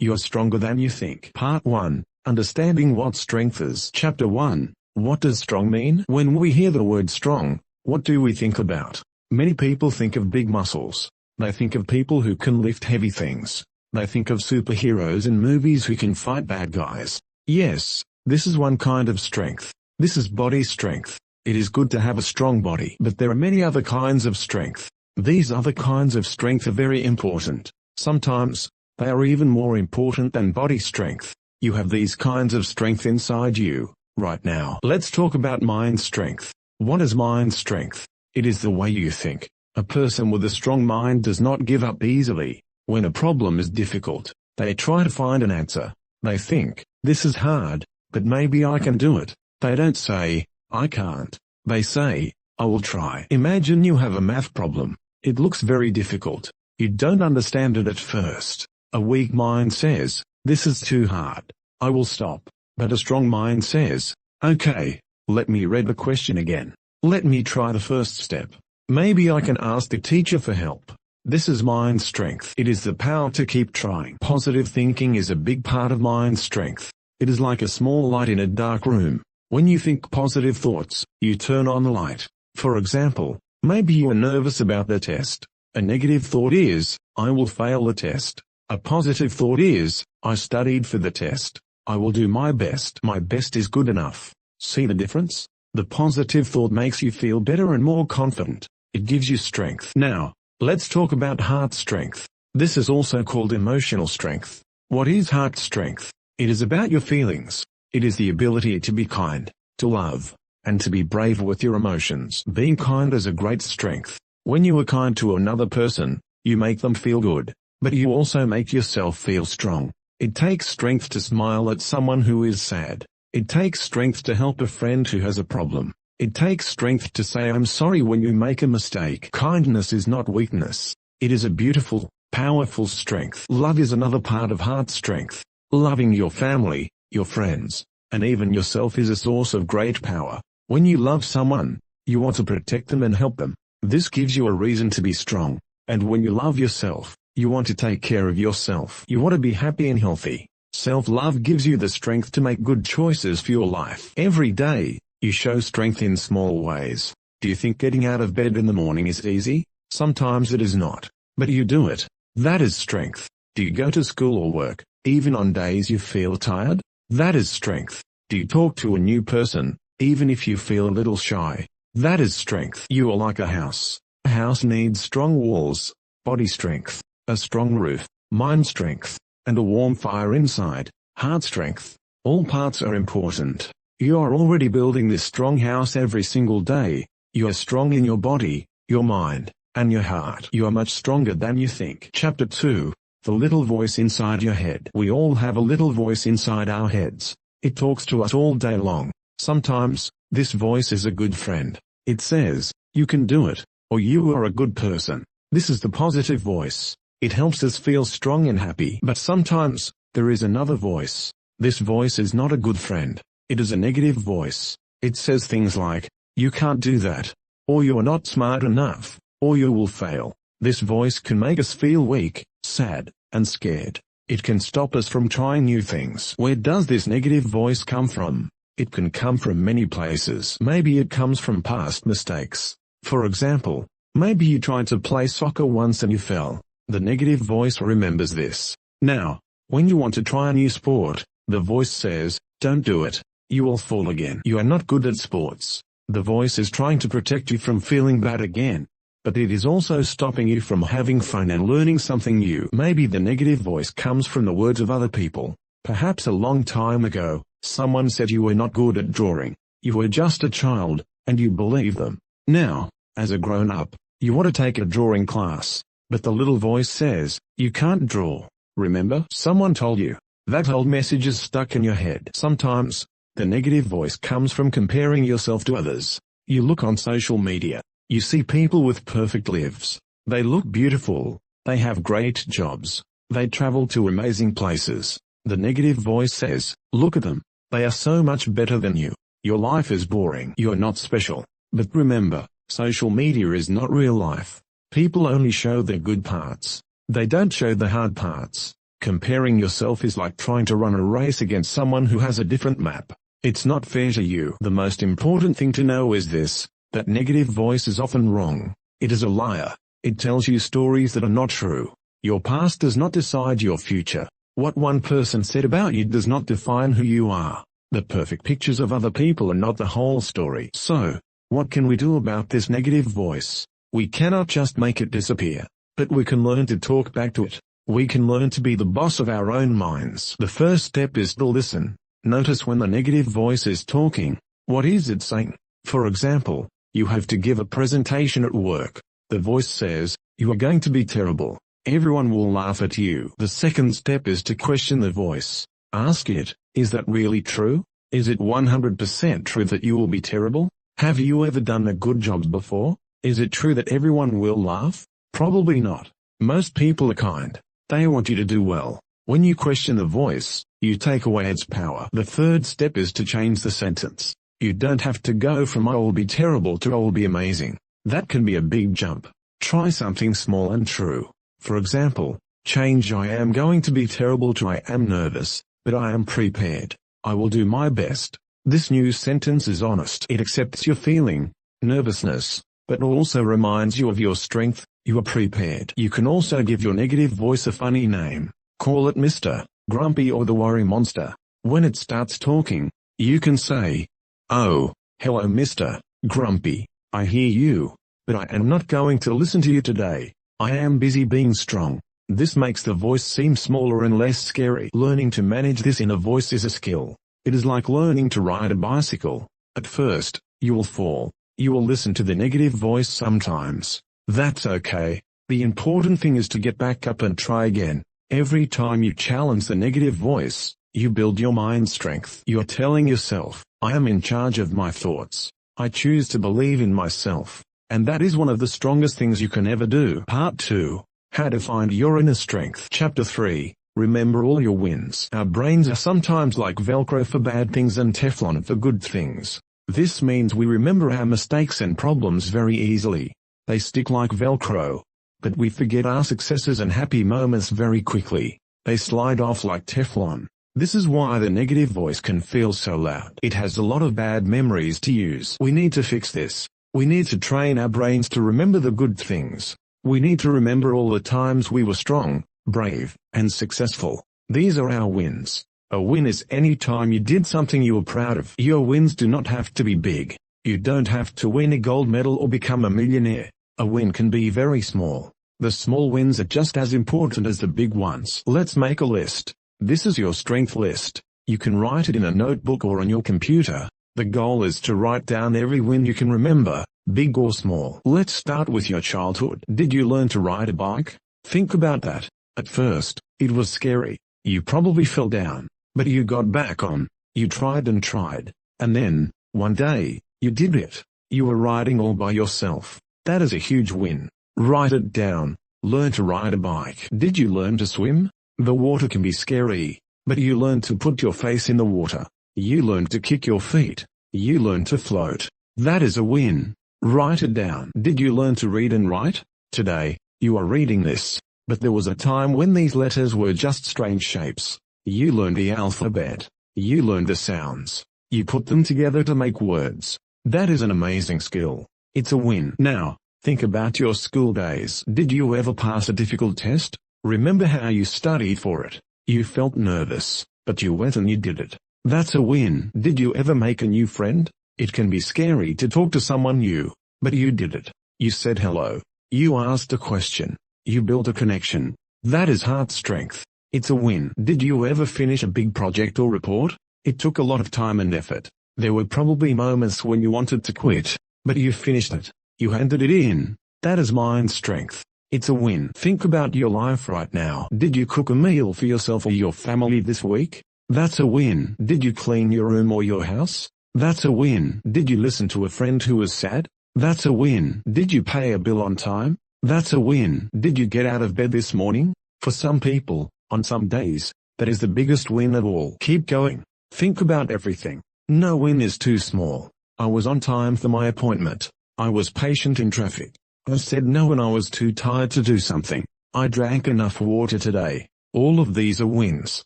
You're stronger than you think. Part 1. Understanding what strength is. Chapter 1. What does strong mean? When we hear the word strong, what do we think about? Many people think of big muscles. They think of people who can lift heavy things. They think of superheroes in movies who can fight bad guys. Yes, this is one kind of strength. This is body strength. It is good to have a strong body. But there are many other kinds of strength. These other kinds of strength are very important. Sometimes, they are even more important than body strength. You have these kinds of strength inside you, right now. Let's talk about mind strength. What is mind strength? It is the way you think. A person with a strong mind does not give up easily. When a problem is difficult, they try to find an answer. They think, this is hard, but maybe I can do it. They don't say, I can't. They say, I will try. Imagine you have a math problem. It looks very difficult. You don't understand it at first. A weak mind says, this is too hard. I will stop. But a strong mind says, okay, let me read the question again. Let me try the first step. Maybe I can ask the teacher for help. This is mind strength. It is the power to keep trying. Positive thinking is a big part of mind strength. It is like a small light in a dark room. When you think positive thoughts, you turn on the light. For example, maybe you are nervous about the test. A negative thought is, I will fail the test. A positive thought is, I studied for the test. I will do my best. My best is good enough. See the difference? The positive thought makes you feel better and more confident. It gives you strength. Now, let's talk about heart strength. This is also called emotional strength. What is heart strength? It is about your feelings. It is the ability to be kind, to love, and to be brave with your emotions. Being kind is a great strength. When you are kind to another person, you make them feel good, but you also make yourself feel strong. It takes strength to smile at someone who is sad. It takes strength to help a friend who has a problem. It takes strength to say I'm sorry when you make a mistake. Kindness is not weakness. It is a beautiful, powerful strength. Love is another part of heart strength. Loving your family, your friends, and even yourself is a source of great power. When you love someone, you want to protect them and help them. This gives you a reason to be strong. And when you love yourself, you want to take care of yourself. You want to be happy and healthy. Self-love gives you the strength to make good choices for your life. Every day, you show strength in small ways. Do you think getting out of bed in the morning is easy? Sometimes it is not. But you do it. That is strength. Do you go to school or work, even on days you feel tired? That is strength. Do you talk to a new person, even if you feel a little shy? That is strength. You are like a house. A house needs strong walls, body strength, a strong roof, mind strength, and a warm fire inside, heart strength. All parts are important. You are already building this strong house every single day. You are strong in your body, your mind, and your heart. You are much stronger than you think. Chapter 2. The little voice inside your head. We all have a little voice inside our heads. It talks to us all day long. Sometimes, this voice is a good friend. It says, you can do it, or you are a good person. This is the positive voice. It helps us feel strong and happy. But sometimes, there is another voice. This voice is not a good friend. It is a negative voice. It says things like, you can't do that, or you are not smart enough, or you will fail. This voice can make us feel weak, sad, and scared. It can stop us from trying new things. Where does this negative voice come from? It can come from many places. Maybe it comes from past mistakes. For example, maybe you tried to play soccer once and you fell. The negative voice remembers this. Now, when you want to try a new sport, the voice says, don't do it. You will fall again. You are not good at sports. The voice is trying to protect you from feeling bad again. But it is also stopping you from having fun and learning something new. Maybe the negative voice comes from the words of other people. Perhaps a long time ago, someone said you were not good at drawing. You were just a child, and you believe them. Now, as a grown-up, you want to take a drawing class. But the little voice says, you can't draw. Remember? Someone told you. That old message is stuck in your head. Sometimes, the negative voice comes from comparing yourself to others. You look on social media. You see people with perfect lives. They look beautiful. They have great jobs. They travel to amazing places. The negative voice says, look at them. They are so much better than you. Your life is boring. You are not special. But remember, social media is not real life. People only show their good parts. They don't show the hard parts. Comparing yourself is like trying to run a race against someone who has a different map. It's not fair to you. The most important thing to know is this, that negative voice is often wrong. It is a liar. It tells you stories that are not true. Your past does not decide your future. What one person said about you does not define who you are. The perfect pictures of other people are not the whole story. So, what can we do about this negative voice? We cannot just make it disappear, but we can learn to talk back to it. We can learn to be the boss of our own minds. The first step is to listen. Notice when the negative voice is talking. What is it saying? For example, you have to give a presentation at work. The voice says, "You are going to be terrible. Everyone will laugh at you." The second step is to question the voice. Ask it, is that really true? Is it 100% true that you will be terrible? Have you ever done a good job before? Is it true that everyone will laugh? Probably not. Most people are kind. They want you to do well. When you question the voice, you take away its power. The third step is to change the sentence. You don't have to go from "I will be terrible" to "I will be amazing." That can be a big jump. Try something small and true. For example, change "I am going to be terrible" to "I am nervous, but I am prepared. I will do my best." This new sentence is honest. It accepts your feeling, nervousness, but also reminds you of your strength. You are prepared. You can also give your negative voice a funny name. Call it Mr. Grumpy or the Worry Monster. When it starts talking, you can say, "Oh, hello Mr. Grumpy. I hear you, but I am not going to listen to you today. I am busy being strong." This makes the voice seem smaller and less scary. Learning to manage this inner voice is a skill. It is like learning to ride a bicycle. At first, you will fall. You will listen to the negative voice sometimes. That's okay. The important thing is to get back up and try again. Every time you challenge the negative voice, you build your mind strength. You are telling yourself, "I am in charge of my thoughts. I choose to believe in myself." And that is one of the strongest things you can ever do. Part 2. How to find your inner strength. Chapter 3. Remember all your wins. Our brains are sometimes like Velcro for bad things and Teflon for good things. This means we remember our mistakes and problems very easily. They stick like Velcro. But we forget our successes and happy moments very quickly. They slide off like Teflon. This is why the negative voice can feel so loud. It has a lot of bad memories to use. We need to fix this. We need to train our brains to remember the good things. We need to remember all the times we were strong, brave, and successful. These are our wins. A win is any time you did something you were proud of. Your wins do not have to be big. You don't have to win a gold medal or become a millionaire. A win can be very small. The small wins are just as important as the big ones. Let's make a list. This is your strength list. You can write it in a notebook or on your computer. The goal is to write down every win you can remember, big or small. Let's start with your childhood. Did you learn to ride a bike? Think about that. At first, it was scary. You probably fell down, but you got back on. You tried and tried. And then, one day, you did it. You were riding all by yourself. That is a huge win. Write it down. Learn to ride a bike. Did you learn to swim? The water can be scary, but you learned to put your face in the water. You learned to kick your feet. You learned to float. That is a win. Write it down. Did you learn to read and write? Today, you are reading this, but there was a time when these letters were just strange shapes. You learned the alphabet. You learned the sounds. You put them together to make words. That is an amazing skill. It's a win. Now, think about your school days. Did you ever pass a difficult test? Remember how you studied for it. You felt nervous, but you went and you did it. That's a win. Did you ever make a new friend? It can be scary to talk to someone new, but you did it. You said hello. You asked a question. You built a connection. That is heart strength. It's a win. Did you ever finish a big project or report? It took a lot of time and effort. There were probably moments when you wanted to quit, but you finished it. You handed it in. That is mind strength. It's a win. Think about your life right now. Did you cook a meal for yourself or your family this week? That's a win. Did you clean your room or your house? That's a win. Did you listen to a friend who was sad? That's a win. Did you pay a bill on time? That's a win. Did you get out of bed this morning? For some people, on some days, that is the biggest win of all. Keep going. Think about everything. No win is too small. I was on time for my appointment. I was patient in traffic. I said no when I was too tired to do something. I drank enough water today. All of these are wins.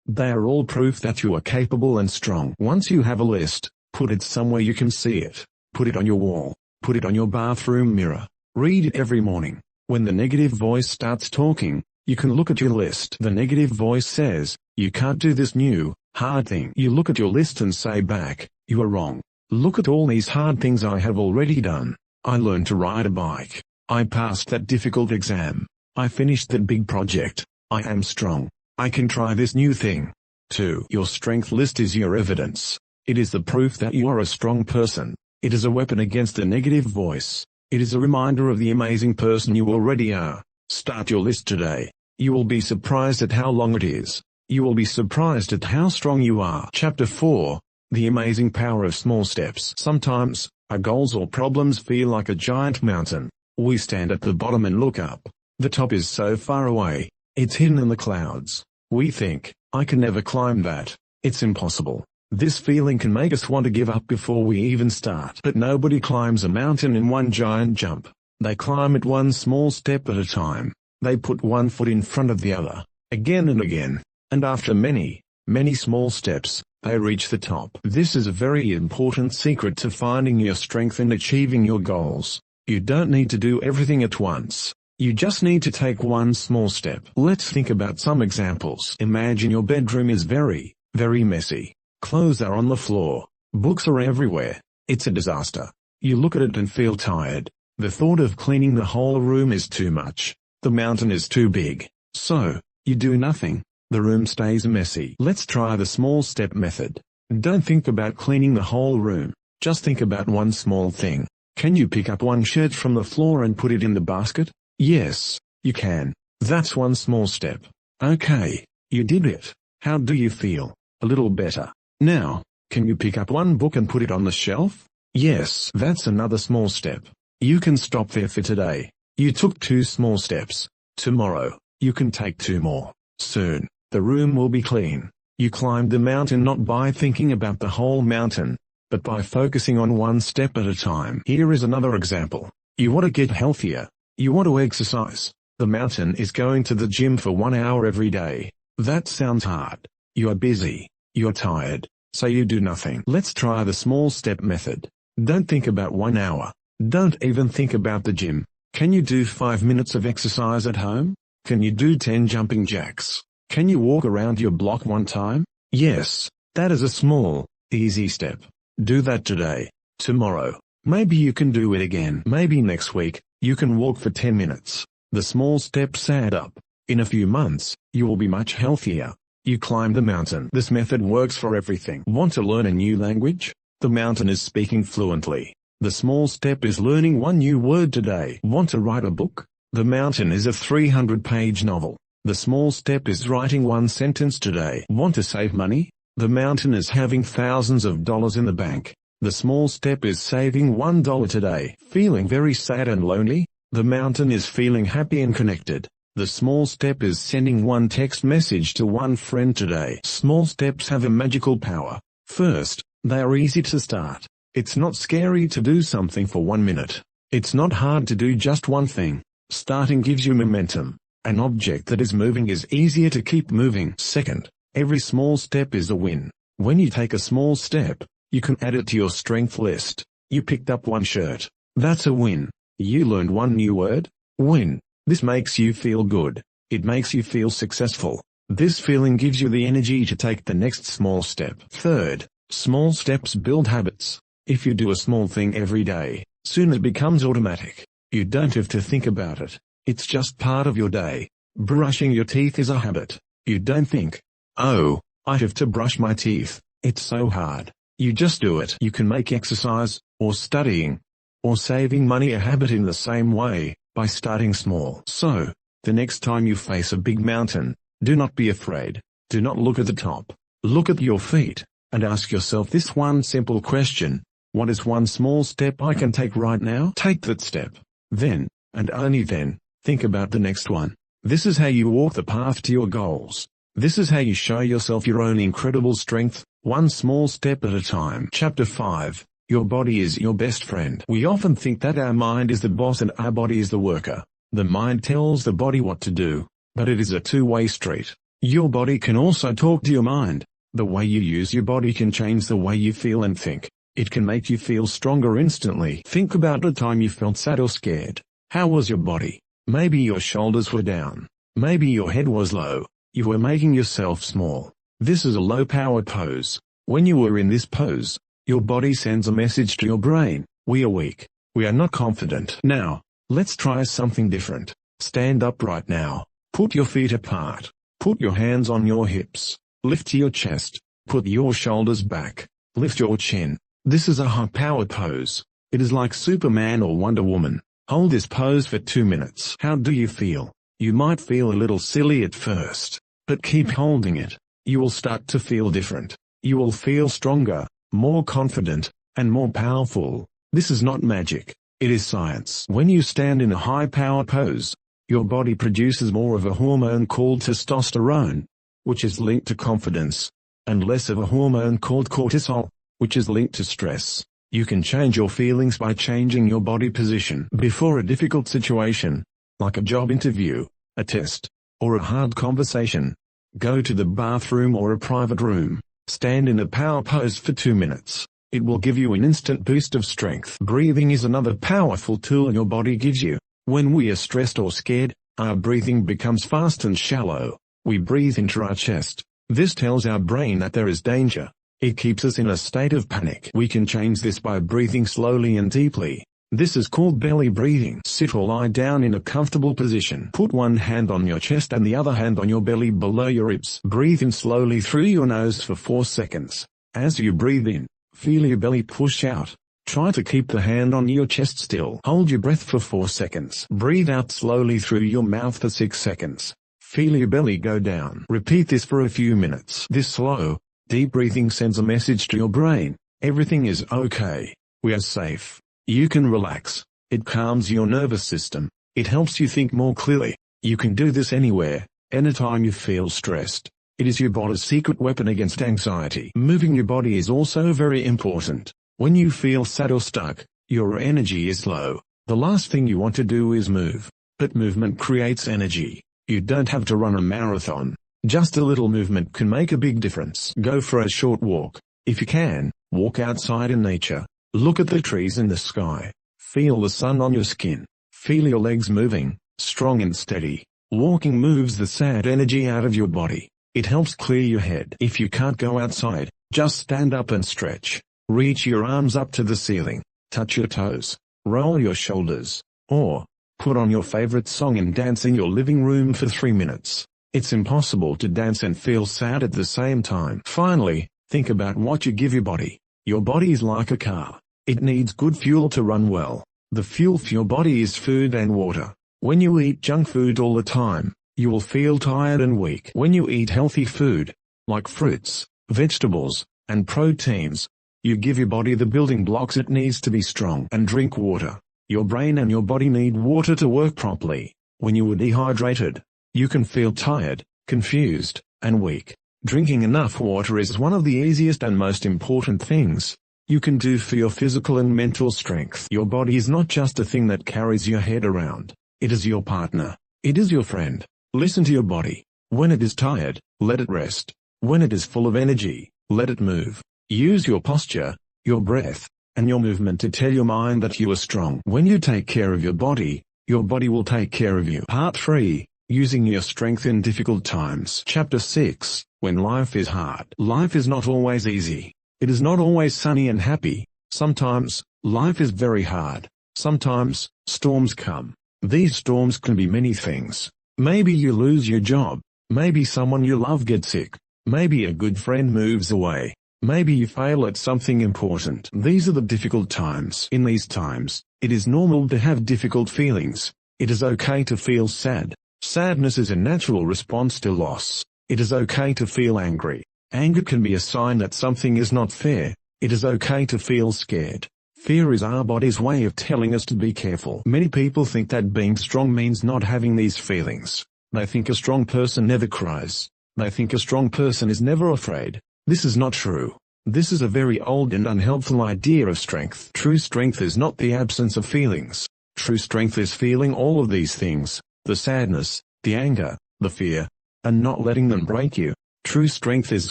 They are all proof that you are capable and strong. Once you have a list, put it somewhere you can see it. Put it on your wall. Put it on your bathroom mirror. Read it every morning. When the negative voice starts talking, you can look at your list. The negative voice says, "You can't do this new, hard thing." You look at your list and say back, "You are wrong. Look at all these hard things I have already done. I learned to ride a bike. I passed that difficult exam. I finished that big project. I am strong. I can try this new thing." 2. Your strength list is your evidence. It is the proof that you are a strong person. It is a weapon against the negative voice. It is a reminder of the amazing person you already are. Start your list today. You will be surprised at how long it is. You will be surprised at how strong you are. Chapter 4. The amazing power of small steps. Sometimes, our goals or problems feel like a giant mountain. We stand at the bottom and look up. The top is so far away. It's hidden in the clouds. We think, "I can never climb that. It's impossible." This feeling can make us want to give up before we even start. But nobody climbs a mountain in one giant jump. They climb it one small step at a time. They put one foot in front of the other, again and again. And after many, many small steps, they reach the top. This is a very important secret to finding your strength and achieving your goals. You don't need to do everything at once. You just need to take one small step. Let's think about some examples. Imagine your bedroom is very, very messy. Clothes are on the floor. Books are everywhere. It's a disaster. You look at it and feel tired. The thought of cleaning the whole room is too much. The mountain is too big. So, you do nothing. The room stays messy. Let's try the small step method. Don't think about cleaning the whole room. Just think about one small thing. Can you pick up one shirt from the floor and put it in the basket? Yes, you can. That's one small step. Okay, you did it. How do you feel? A little better. Now, can you pick up one book and put it on the shelf? Yes, that's another small step. You can stop there for today. You took 2 small steps. Tomorrow, you can take 2 more. Soon, the room will be clean. You climbed the mountain not by thinking about the whole mountain, but by focusing on one step at a time. Here is another example. You want to get healthier. You want to exercise. The mountain is going to the gym for 1 hour every day. That sounds hard. You are busy. You're tired. So you do nothing. Let's try the small step method. Don't think about 1 hour. Don't even think about the gym. Can you do 5 minutes of exercise at home? Can you do 10 jumping jacks? Can you walk around your block 1 time? Yes, that is a small, easy step. Do that today. Tomorrow, maybe you can do it again. Maybe next week, you can walk for 10 minutes. The small steps add up. In a few months, you will be much healthier. You climb the mountain. This method works for everything. Want to learn a new language? The mountain is speaking fluently. The small step is learning 1 new word today. Want to write a book? The mountain is a 300-page novel. The small step is writing 1 sentence today. Want to save money? The mountain is having thousands of dollars in the bank. The small step is saving $1 today. Feeling very sad and lonely? The mountain is feeling happy and connected. The small step is sending 1 text message to 1 friend today. Small steps have a magical power. First, they are easy to start. It's not scary to do something for 1 minute. It's not hard to do just one thing. Starting gives you momentum. An object that is moving is easier to keep moving. Second, every small step is a win. When you take a small step, you can add it to your strength list. You picked up 1 shirt. That's a win. You learned 1 new word. Win. This makes you feel good. It makes you feel successful. This feeling gives you the energy to take the next small step. Third, small steps build habits. If you do a small thing every day, soon it becomes automatic. You don't have to think about it. It's just part of your day. Brushing your teeth is a habit. You don't think, "Oh, I have to brush my teeth. It's so hard." You just do it. You can make exercise, or studying, or saving money a habit in the same way, by starting small. So, the next time you face a big mountain, do not be afraid. Do not look at the top. Look at your feet, and ask yourself this one simple question. What is 1 small step I can take right now? Take that step. Then, and only then, think about the next one. This is how you walk the path to your goals. This is how you show yourself your own incredible strength, 1 small step at a time. Chapter 5. Your body is your best friend. We often think that our mind is the boss and our body is the worker. The mind tells the body what to do, but it is a two-way street. Your body can also talk to your mind. The way you use your body can change the way you feel and think. It can make you feel stronger instantly. Think about the time you felt sad or scared. How was your body? Maybe your shoulders were down. Maybe your head was low. You were making yourself small. This is a low-power pose. When you are in this pose, your body sends a message to your brain. We are weak. We are not confident. Now, let's try something different. Stand up right now. Put your feet apart. Put your hands on your hips. Lift your chest. Put your shoulders back. Lift your chin. This is a high-power pose. It is like Superman or Wonder Woman. Hold this pose for 2 minutes. How do you feel? You might feel a little silly at first, but keep holding it. You will start to feel different. You will feel stronger, more confident, and more powerful. This is not magic. It is science. When you stand in a high-power pose, your body produces more of a hormone called testosterone, which is linked to confidence, and less of a hormone called cortisol, which is linked to stress. You can change your feelings by changing your body position. Before a difficult situation, like a job interview, a test, or a hard conversation, go to the bathroom or a private room. Stand in a power pose for 2 minutes. It will give you an instant boost of strength. Breathing is another powerful tool your body gives you. When we are stressed or scared, our breathing becomes fast and shallow. We breathe into our chest. This tells our brain that there is danger. It keeps us in a state of panic. We can change this by breathing slowly and deeply. This is called belly breathing. Sit or lie down in a comfortable position. Put one hand on your chest and the other hand on your belly below your ribs. Breathe in slowly through your nose for 4 seconds. As you breathe in, feel your belly push out. Try to keep the hand on your chest still. Hold your breath for 4 seconds. Breathe out slowly through your mouth for 6 seconds. Feel your belly go down. Repeat this for a few minutes. This slow, deep breathing sends a message to your brain. Everything is okay. We are safe. You can relax. It calms your nervous system. It helps you think more clearly. You can do this anywhere, anytime you feel stressed. It is your body's secret weapon against anxiety. Moving your body is also very important. When you feel sad or stuck, your energy is low. The last thing you want to do is move. But movement creates energy. You don't have to run a marathon. Just a little movement can make a big difference. Go for a short walk. If you can, walk outside in nature. Look at the trees in the sky. Feel the sun on your skin. Feel your legs moving, strong and steady. Walking moves the sad energy out of your body. It helps clear your head. If you can't go outside, just stand up and stretch. Reach your arms up to the ceiling. Touch your toes. Roll your shoulders. Or, put on your favorite song and dance in your living room for 3 minutes. It's impossible to dance and feel sad at the same time. Finally, think about what you give your body. Your body is like a car. It needs good fuel to run well. The fuel for your body is food and water. When you eat junk food all the time, you will feel tired and weak. When you eat healthy food, like fruits, vegetables, and proteins, you give your body the building blocks it needs to be strong. And drink water. Your brain and your body need water to work properly. When you are dehydrated, you can feel tired, confused, and weak. Drinking enough water is one of the easiest and most important things you can do for your physical and mental strength. Your body is not just a thing that carries your head around. It is your partner. It is your friend. Listen to your body. When it is tired, let it rest. When it is full of energy, let it move. Use your posture, your breath, and your movement to tell your mind that you are strong. When you take care of your body will take care of you. Part 3. Using your strength in difficult times. Chapter 6. When life is hard. Life is not always easy. It is not always sunny and happy. Sometimes, life is very hard. Sometimes, storms come. These storms can be many things. Maybe you lose your job. Maybe someone you love gets sick. Maybe a good friend moves away. Maybe you fail at something important. These are the difficult times. In these times, it is normal to have difficult feelings. It is okay to feel sad. Sadness is a natural response to loss. It is okay to feel angry. Anger can be a sign that something is not fair. It is okay to feel scared. Fear is our body's way of telling us to be careful. Many people think that being strong means not having these feelings. They think a strong person never cries. They think a strong person is never afraid. This is not true. This is a very old and unhelpful idea of strength. True strength is not the absence of feelings. True strength is feeling all of these things: the sadness, the anger, the fear, and not letting them break you. True strength is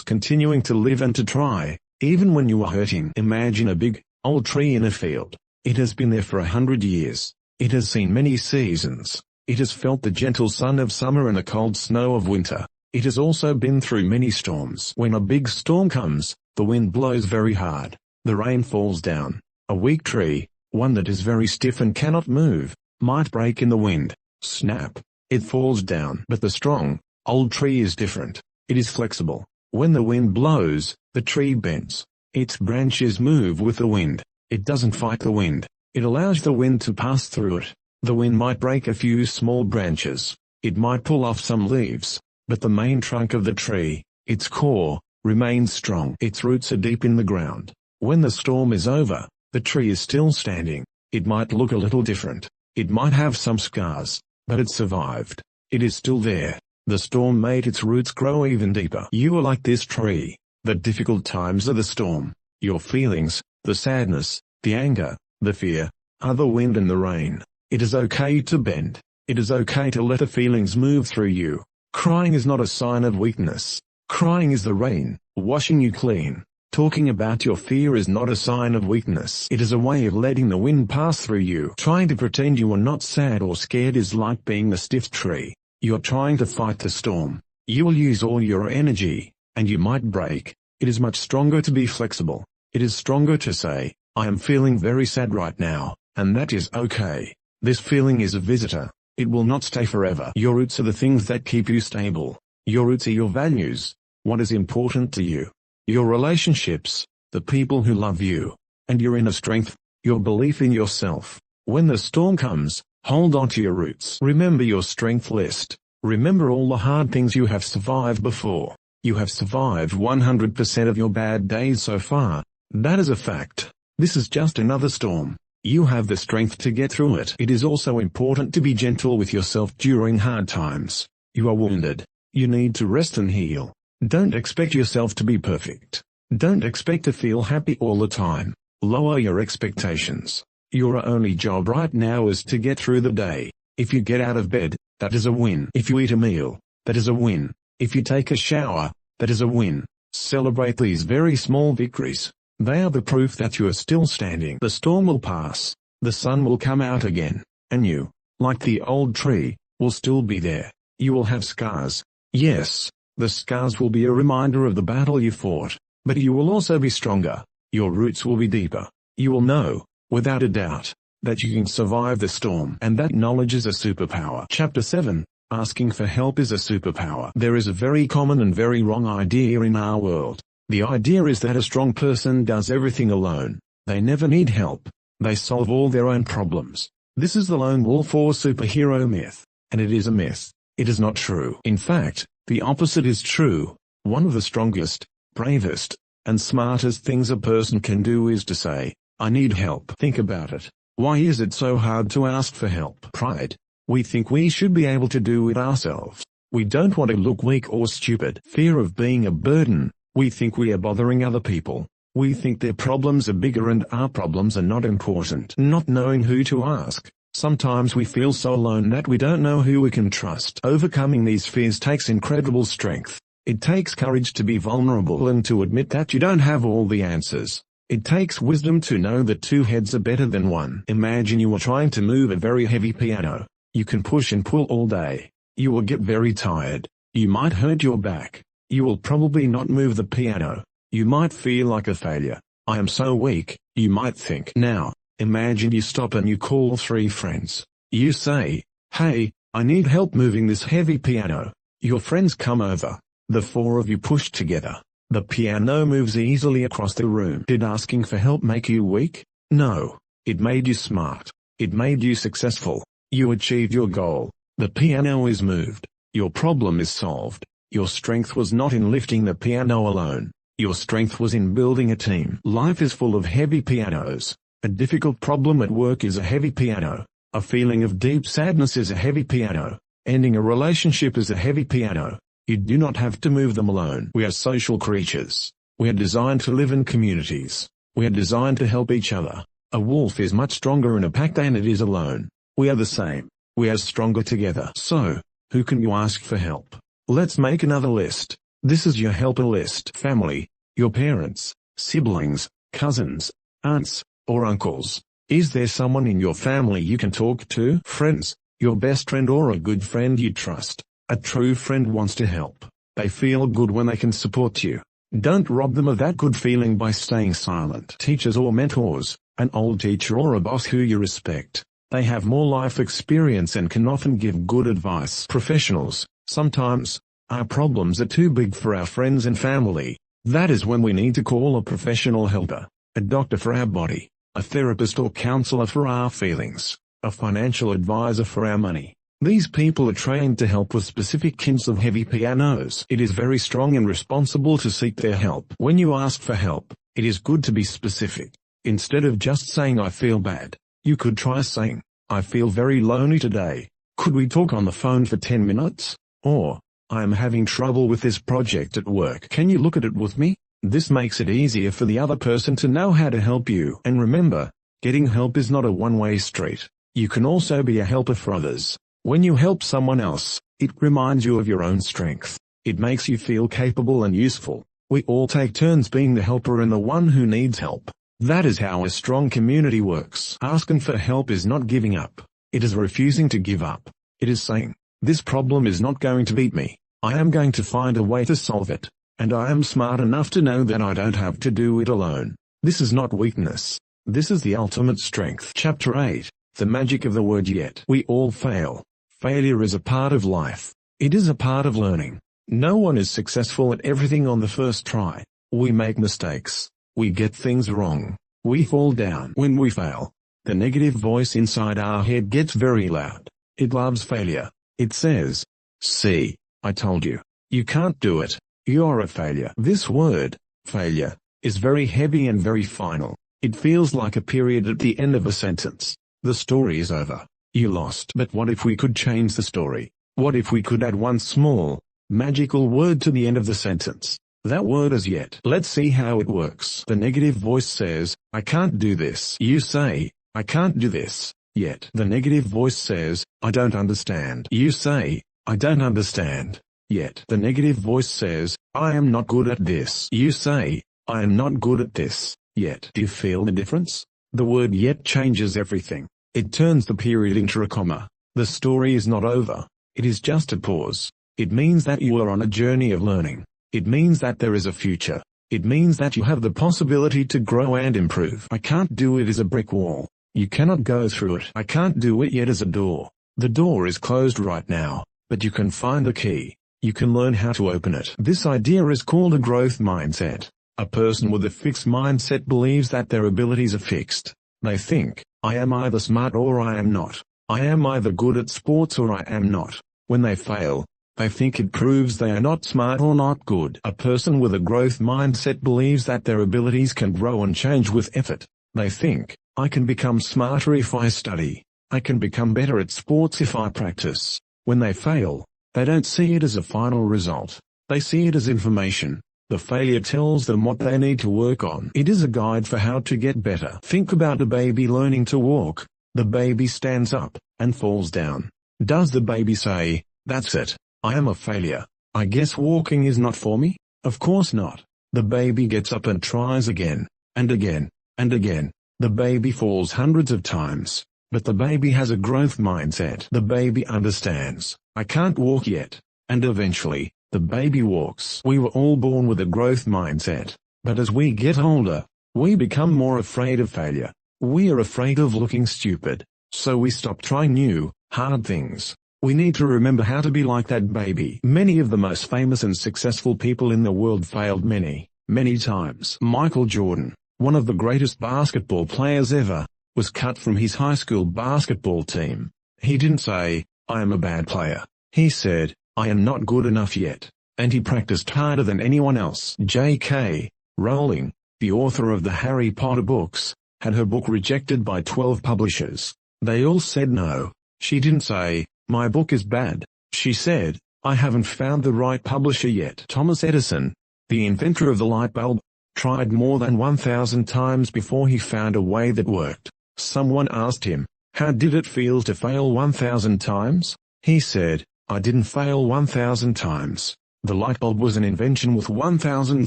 continuing to live and to try, even when you are hurting. Imagine a big, old tree in a field. It has been there for 100 years. It has seen many seasons. It has felt the gentle sun of summer and the cold snow of winter. It has also been through many storms. When a big storm comes, the wind blows very hard. The rain falls down. A weak tree, one that is very stiff and cannot move, might break in the wind. Snap. It falls down. But the strong, old tree is different. It is flexible. When the wind blows, the tree bends. Its branches move with the wind. It doesn't fight the wind. It allows the wind to pass through it. The wind might break a few small branches. It might pull off some leaves. But the main trunk of the tree, its core, remains strong. Its roots are deep in the ground. When the storm is over, the tree is still standing. It might look a little different. It might have some scars, but it survived. It is still there. The storm made its roots grow even deeper. You are like this tree. The difficult times are the storm. Your feelings, the sadness, the anger, the fear, are the wind and the rain. It is okay to bend. It is okay to let the feelings move through you. Crying is not a sign of weakness. Crying is the rain, washing you clean. Talking about your fear is not a sign of weakness. It is a way of letting the wind pass through you. Trying to pretend you are not sad or scared is like being a stiff tree. You are trying to fight the storm. You will use all your energy, and you might break. It is much stronger to be flexible. It is stronger to say, I am feeling very sad right now, and that is okay. This feeling is a visitor. It will not stay forever. Your roots are the things that keep you stable. Your roots are your values. What is important to you? Your relationships, the people who love you, and your inner strength, your belief in yourself. When the storm comes, hold on to your roots. Remember your strength list. Remember all the hard things you have survived before. You have survived 100% of your bad days so far. That is a fact. This is just another storm. You have the strength to get through it. It is also important to be gentle with yourself during hard times. You are wounded. You need to rest and heal. Don't expect yourself to be perfect. Don't expect to feel happy all the time. Lower your expectations. Your only job right now is to get through the day. If you get out of bed, that is a win. If you eat a meal, that is a win. If you take a shower, that is a win. Celebrate these very small victories. They are the proof that you are still standing. The storm will pass. The sun will come out again. And you, like the old tree, will still be there. You will have scars. Yes. The scars will be a reminder of the battle you fought, but you will also be stronger. Your roots will be deeper. You will know, without a doubt, that you can survive the storm. And that knowledge is a superpower. Chapter 7. Asking for help is a superpower. There is a very common and very wrong idea in our world. The idea is that a strong person does everything alone. They never need help. They solve all their own problems. This is the lone wolf or superhero myth. And it is a myth. It is not true. In fact, the opposite is true. One of the strongest, bravest, and smartest things a person can do is to say, I need help. Think about it. Why is it so hard to ask for help? Pride. We think we should be able to do it ourselves. We don't want to look weak or stupid. Fear of being a burden. We think we are bothering other people. We think their problems are bigger and our problems are not important. Not knowing who to ask. Sometimes we feel so alone that we don't know who we can trust. Overcoming these fears takes incredible strength. It takes courage to be vulnerable and to admit that you don't have all the answers. It takes wisdom to know that two heads are better than one. Imagine you are trying to move a very heavy piano. You can push and pull all day. You will get very tired. You might hurt your back. You will probably not move the piano. You might feel like a failure. I am so weak, you might think. Now, imagine you stop and you call 3 friends. You say, hey, I need help moving this heavy piano. Your friends come over. The 4 of you push together. The piano moves easily across the room. Did asking for help make you weak? No. It made you smart. It made you successful. You achieved your goal. The piano is moved. Your problem is solved. Your strength was not in lifting the piano alone. Your strength was in building a team. Life is full of heavy pianos. A difficult problem at work is a heavy piano. A feeling of deep sadness is a heavy piano. Ending a relationship is a heavy piano. You do not have to move them alone. We are social creatures. We are designed to live in communities. We are designed to help each other. A wolf is much stronger in a pack than it is alone. We are the same. We are stronger together. So, who can you ask for help? Let's make another list. This is your helper list. Family, your parents, siblings, cousins, aunts, or uncles. Is there someone in your family you can talk to? Friends, your best friend or a good friend you trust. A true friend wants to help. They feel good when they can support you. Don't rob them of that good feeling by staying silent. Teachers or mentors, an old teacher or a boss who you respect. They have more life experience and can often give good advice. Professionals, sometimes, our problems are too big for our friends and family. That is when we need to call a professional helper. A doctor for our body, a therapist or counselor for our feelings, a financial advisor for our money. These people are trained to help with specific kinds of heavy pianos. It is very strong and responsible to seek their help. When you ask for help, it is good to be specific. Instead of just saying I feel bad, you could try saying, I feel very lonely today. Could we talk on the phone for 10 minutes? Or, I am having trouble with this project at work. Can you look at it with me? This makes it easier for the other person to know how to help you. And remember, getting help is not a one-way street. You can also be a helper for others. When you help someone else, it reminds you of your own strength. It makes you feel capable and useful. We all take turns being the helper and the one who needs help. That is how a strong community works. Asking for help is not giving up. It is refusing to give up. It is saying, this problem is not going to beat me. I am going to find a way to solve it. And I am smart enough to know that I don't have to do it alone. This is not weakness. This is the ultimate strength. Chapter 8. The magic of the word yet. We all fail. Failure is a part of life. It is a part of learning. No one is successful at everything on the first try. We make mistakes. We get things wrong. We fall down. When we fail, the negative voice inside our head gets very loud. It loves failure. It says, see, I told you. You can't do it. You're a failure. This word, failure, is very heavy and very final. It feels like a period at the end of a sentence. The story is over. You lost. But what if we could change the story? What if we could add one small, magical word to the end of the sentence? That word is yet. Let's see how it works. The negative voice says, I can't do this. You say, I can't do this. Yet. The negative voice says, I don't understand. You say, I don't understand. Yet. The negative voice says, I am not good at this. You say, I am not good at this. Yet. Do you feel the difference? The word yet changes everything. It turns the period into a comma. The story is not over. It is just a pause. It means that you are on a journey of learning. It means that there is a future. It means that you have the possibility to grow and improve. I can't do it as a brick wall. You cannot go through it. I can't do it yet as a door. The door is closed right now, but you can find the key. You can learn how to open it. This idea is called a growth mindset. A person with a fixed mindset believes that their abilities are fixed. They think, I am either smart or I am not. I am either good at sports or I am not. When they fail, they think it proves they are not smart or not good. A person with a growth mindset believes that their abilities can grow and change with effort. They think, I can become smarter if I study. I can become better at sports if I practice. When they fail, they don't see it as a final result. They see it as information. The failure tells them what they need to work on. It is a guide for how to get better. Think about a baby learning to walk. The baby stands up, and falls down. Does the baby say, that's it, I am a failure, I guess walking is not for me? Of course not. The baby gets up and tries again, and again, and again. The baby falls hundreds of times, but the baby has a growth mindset. The baby understands, I can't walk yet, and eventually, the baby walks. We were all born with a growth mindset, but as we get older, we become more afraid of failure. We are afraid of looking stupid, so we stop trying new, hard things. We need to remember how to be like that baby. Many of the most famous and successful people in the world failed many, many times. Michael Jordan, one of the greatest basketball players ever, was cut from his high school basketball team. He didn't say, I am a bad player. He said, I am not good enough yet, and he practiced harder than anyone else. J.K. Rowling, the author of the Harry Potter books, had her book rejected by 12 publishers. They all said no. She didn't say, my book is bad. She said, I haven't found the right publisher yet. Thomas Edison, the inventor of the light bulb, tried more than 1,000 times before he found a way that worked. Someone asked him, how did it feel to fail 1,000 times? He said, I didn't fail 1,000 times. The light bulb was an invention with 1,000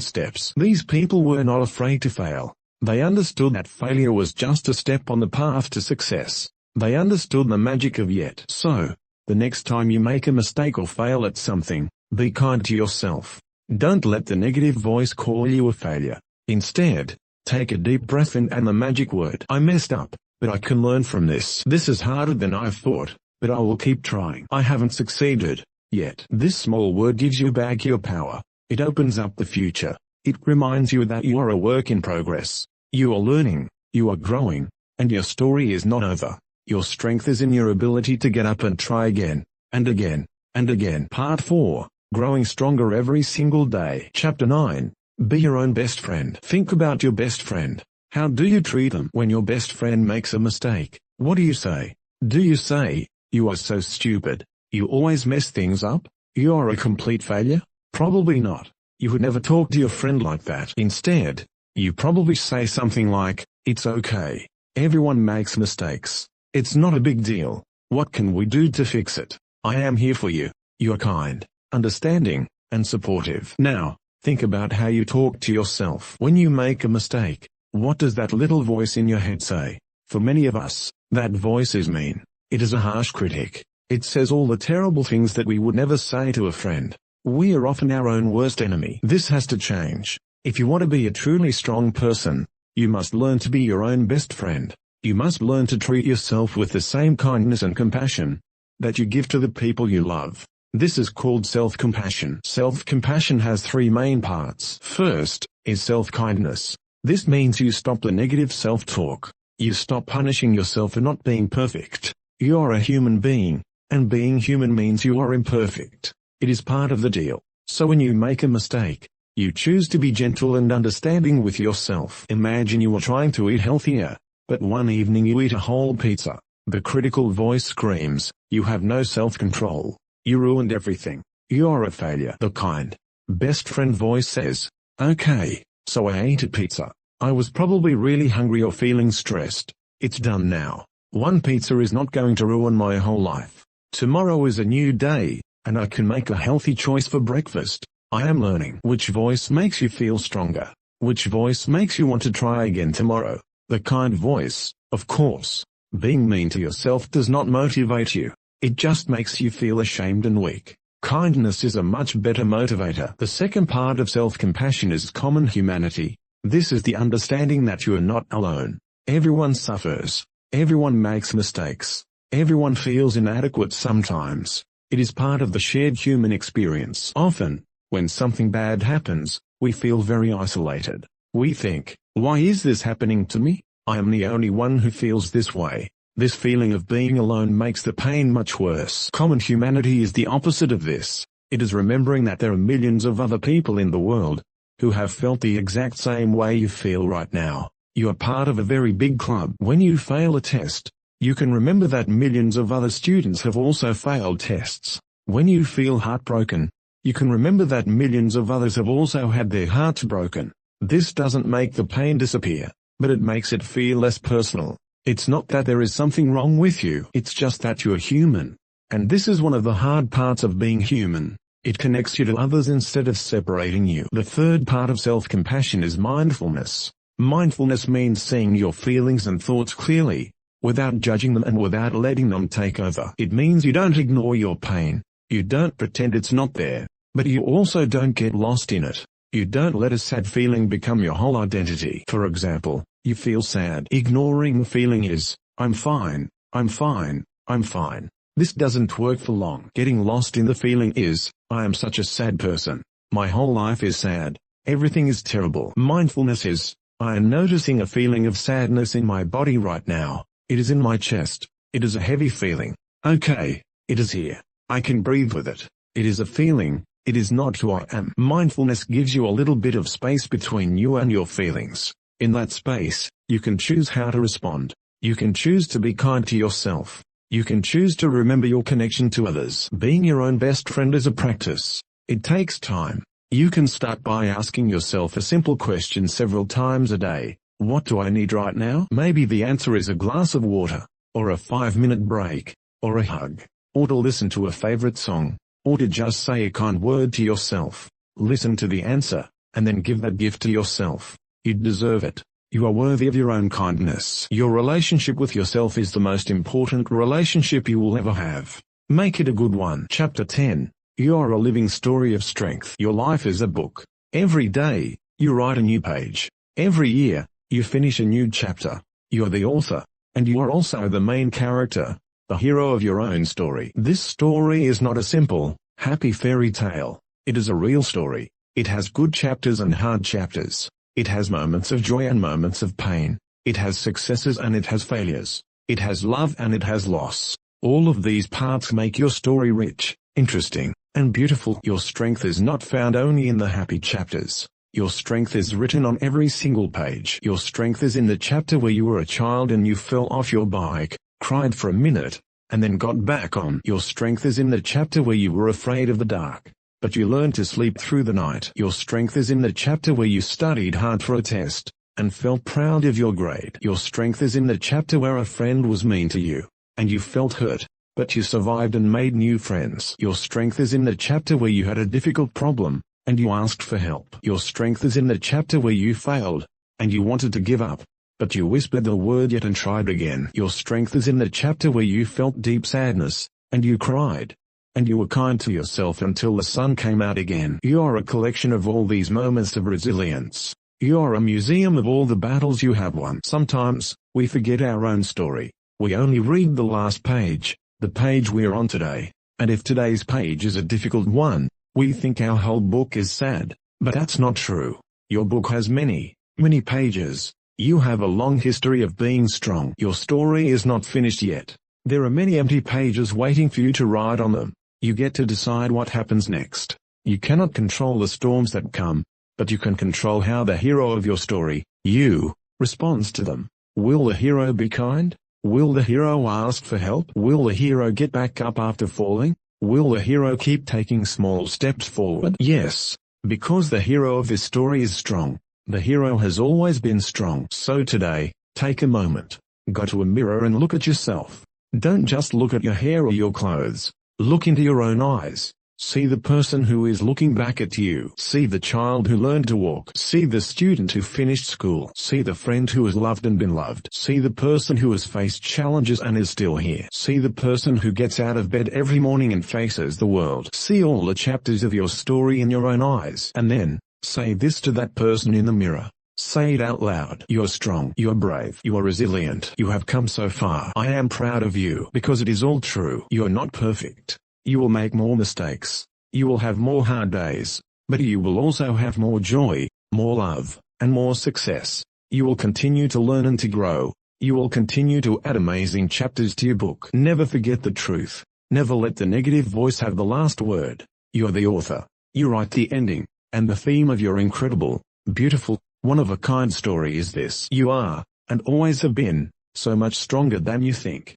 steps. These people were not afraid to fail. They understood that failure was just a step on the path to success. They understood the magic of yet. So, the next time you make a mistake or fail at something, be kind to yourself. Don't let the negative voice call you a failure. Instead, take a deep breath in and the magic word, I messed up, but I can learn from this. This is harder than I thought, but I will keep trying. I haven't succeeded yet. This small word gives you back your power. It opens up the future. It reminds you that you are a work in progress. You are learning, you are growing, and your story is not over. Your strength is in your ability to get up and try again, and again, and again. Part 4, Growing Stronger Every Single Day. Chapter 9, Be Your Own Best Friend. Think about your best friend. How do you treat them when your best friend makes a mistake? What do you say? Do you say, "You are so stupid, you always mess things up, you are a complete failure"? Probably not. You would never talk to your friend like that. Instead, you probably say something like, "It's okay. Everyone makes mistakes. It's not a big deal. What can we do to fix it? I am here for you." You're kind, understanding, and supportive. Now, think about how you talk to yourself. When you make a mistake, what does that little voice in your head say? For many of us, that voice is mean. It is a harsh critic. It says all the terrible things that we would never say to a friend. We are often our own worst enemy. This has to change. If you want to be a truly strong person, you must learn to be your own best friend. You must learn to treat yourself with the same kindness and compassion that you give to the people you love. This is called self-compassion. Self-compassion has 3 main parts. First, is self-kindness. This means you stop the negative self-talk. You stop punishing yourself for not being perfect. You are a human being, and being human means you are imperfect. It is part of the deal. So when you make a mistake, you choose to be gentle and understanding with yourself. Imagine you are trying to eat healthier, but one evening you eat a whole pizza. The critical voice screams, "You have no self-control. You ruined everything. You're a failure." The kind, best friend voice says, "Okay, so I ate a pizza. I was probably really hungry or feeling stressed. It's done now. One pizza is not going to ruin my whole life. Tomorrow is a new day, and I can make a healthy choice for breakfast. I am learning." Which voice makes you feel stronger? Which voice makes you want to try again tomorrow? The kind voice, of course. Being mean to yourself does not motivate you. It just makes you feel ashamed and weak. Kindness is a much better motivator. The second part of self-compassion is common humanity. This is the understanding that you are not alone. Everyone suffers. Everyone makes mistakes. Everyone feels inadequate sometimes. It is part of the shared human experience. Often, when something bad happens, we feel very isolated. We think, "Why is this happening to me? I am the only one who feels this way." This feeling of being alone makes the pain much worse. Common humanity is the opposite of this. It is remembering that there are millions of other people in the world who have felt the exact same way you feel right now. You are part of a very big club. When you fail a test, you can remember that millions of other students have also failed tests. When you feel heartbroken, you can remember that millions of others have also had their hearts broken. This doesn't make the pain disappear, but it makes it feel less personal. It's not that there is something wrong with you. It's just that you are human. And this is one of the hard parts of being human. It connects you to others instead of separating you. The third part of self-compassion is mindfulness. Mindfulness means seeing your feelings and thoughts clearly, without judging them and without letting them take over. It means you don't ignore your pain. You don't pretend it's not there, but you also don't get lost in it. You don't let a sad feeling become your whole identity. For example, you feel sad. Ignoring the feeling is, "I'm fine, I'm fine, I'm fine." This doesn't work for long. Getting lost in the feeling is, "I am such a sad person. My whole life is sad. Everything is terrible." Mindfulness is, "I am noticing a feeling of sadness in my body right now. It is in my chest. It is a heavy feeling. Okay, it is here. I can breathe with it. It is a feeling. It is not who I am." Mindfulness gives you a little bit of space between you and your feelings. In that space, you can choose how to respond. You can choose to be kind to yourself. You can choose to remember your connection to others. Being your own best friend is a practice. It takes time. You can start by asking yourself a simple question several times a day. What do I need right now? Maybe the answer is a glass of water, or a 5-minute break, or a hug. or to listen to a favorite song, or to just say a kind word to yourself. Listen to the answer, and then give that gift to yourself. You deserve it. You are worthy of your own kindness. Your relationship with yourself is the most important relationship you will ever have. Make it a good one. Chapter 10. You are a living story of strength. Your life is a book. Every day, you write a new page. Every year, you finish a new chapter. You are the author, and you are also the main character, the hero of your own story. This story is not a simple, happy fairy tale. It is a real story. It has good chapters and hard chapters. It has moments of joy and moments of pain. It has successes and it has failures. It has love and it has loss. All of these parts make your story rich, interesting, and beautiful. Your strength is not found only in the happy chapters. Your strength is written on every single page. Your strength is in the chapter where you were a child and you fell off your bike, cried for a minute, and then got back on. Your strength is in the chapter where you were afraid of the dark, but you learned to sleep through the night. Your strength is in the chapter where you studied hard for a test, and felt proud of your grade. Your strength is in the chapter where a friend was mean to you, and you felt hurt, but you survived and made new friends. Your strength is in the chapter where you had a difficult problem, and you asked for help. Your strength is in the chapter where you failed, and you wanted to give up, but you whispered the word yet and tried again. Your strength is in the chapter where you felt deep sadness, and you cried, and you were kind to yourself until the sun came out again. You are a collection of all these moments of resilience. You are a museum of all the battles you have won. Sometimes, we forget our own story. We only read the last page, the page we're on today, and if today's page is a difficult one, we think our whole book is sad, but that's not true. Your book has many, many pages. You have a long history of being strong. Your story is not finished yet. There are many empty pages waiting for you to write on them. You get to decide what happens next. You cannot control the storms that come, but you can control how the hero of your story, you, responds to them. Will the hero be kind? Will the hero ask for help? Will the hero get back up after falling? Will the hero keep taking small steps forward? Yes, because the hero of this story is strong. The hero has always been strong. So today, take a moment, go to a mirror and look at yourself. Don't just look at your hair or your clothes. Look into your own eyes. See the person who is looking back at you. See the child who learned to walk. See the student who finished school. See the friend who has loved and been loved. See the person who has faced challenges and is still here. See the person who gets out of bed every morning and faces the world. See all the chapters of your story in your own eyes. And then, say this to that person in the mirror. Say it out loud. You're strong. You're brave. You are resilient. You have come so far. I am proud of you. Because it is all true. You are not perfect. You will make more mistakes. You will have more hard days. But you will also have more joy, more love, and more success. You will continue to learn and to grow. You will continue to add amazing chapters to your book. Never forget the truth. Never let the negative voice have the last word. You're the author. You write the ending, and the theme of your incredible, beautiful, one-of-a-kind story is this. You are, and always have been, so much stronger than you think.